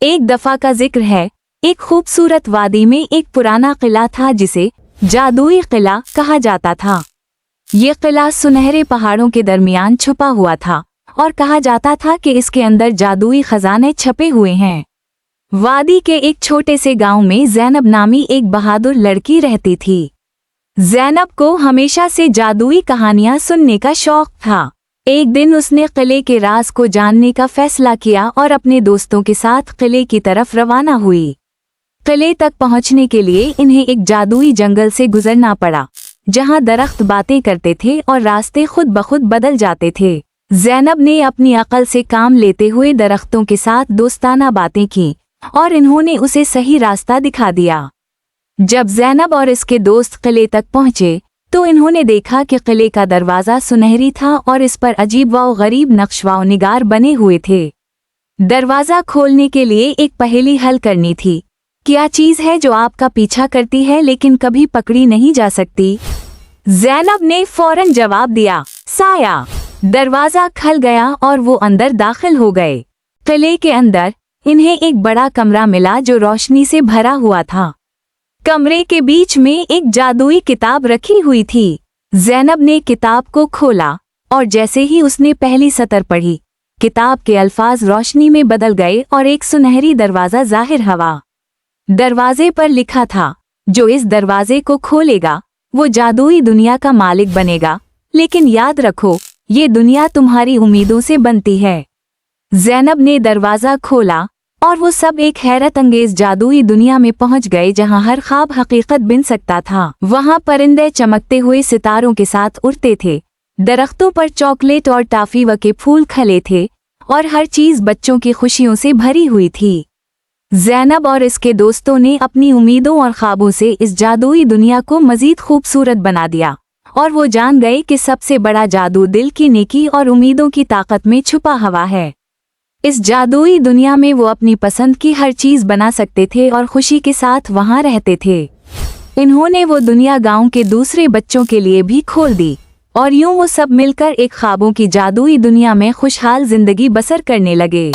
एक दफा का जिक्र है, एक खूबसूरत वादी में एक पुराना किला था जिसे जादुई किला कहा जाता था। ये किला सुनहरे पहाड़ों के दरमियान छुपा हुआ था और कहा जाता था कि इसके अंदर जादुई खजाने छपे हुए हैं। वादी के एक छोटे से गांव में ज़ैनब नामी एक बहादुर लड़की रहती थी। ज़ैनब को हमेशा से जादुई कहानियां सुनने का शौक था। एक दिन उसने किले के राज को जानने का फैसला किया और अपने दोस्तों के साथ किले की तरफ रवाना हुई। किले तक पहुंचने के लिए इन्हें एक जादुई जंगल से गुजरना पड़ा, जहां दरख्त बातें करते थे और रास्ते खुद ब खुद बदल जाते थे। ज़ैनब ने अपनी अकल से काम लेते हुए दरख्तों के साथ दोस्ताना बातें की और इन्होंने उसे सही रास्ता दिखा दिया। जब ज़ैनब और इसके दोस्त किले तक पहुंचे तो इन्होंने देखा कि किले का दरवाज़ा सुनहरी था और इस पर अजीब व गरीब नक्श व निगार बने हुए थे। दरवाज़ा खोलने के लिए एक पहेली हल करनी थी। क्या चीज़ है जो आपका पीछा करती है लेकिन कभी पकड़ी नहीं जा सकती? ज़ैनब ने फौरन जवाब दिया, साया। दरवाज़ा खुल गया और वो अंदर दाखिल हो गए। किले के अंदर इन्हें एक बड़ा कमरा मिला जो रोशनी से भरा हुआ था। कमरे के बीच में एक जादुई किताब रखी हुई थी। ज़ैनब ने किताब को खोला और जैसे ही उसने पहली सतर पढ़ी, किताब के अल्फाज रोशनी में बदल गए और एक सुनहरी दरवाज़ा ज़ाहिर हुआ। दरवाजे पर लिखा था, जो इस दरवाजे को खोलेगा वो जादुई दुनिया का मालिक बनेगा, लेकिन याद रखो ये दुनिया तुम्हारी उम्मीदों से बनती है। ज़ैनब ने दरवाज़ा खोला और वो सब एक हैरत अंगेज जादुई दुनिया में पहुंच गए जहां हर ख्वाब हकीकत बन सकता था। वहां परिंदे चमकते हुए सितारों के साथ उड़ते थे, दरख्तों पर चॉकलेट और टाफी व के फूल खिले थे और हर चीज बच्चों की खुशियों से भरी हुई थी। ज़ैनब और इसके दोस्तों ने अपनी उम्मीदों और ख्वाबों से इस जादुई दुनिया को मजीद खूबसूरत बना दिया और वो जान गए कि सबसे बड़ा जादू दिल की नेकी और उम्मीदों की ताकत में छुपा हुआ है। इस जादुई दुनिया में वो अपनी पसंद की हर चीज बना सकते थे और खुशी के साथ वहां रहते थे। इन्होंने वो दुनिया गांव के दूसरे बच्चों के लिए भी खोल दी और यूं वो सब मिलकर एक ख्वाबों की जादुई दुनिया में खुशहाल जिंदगी बसर करने लगे।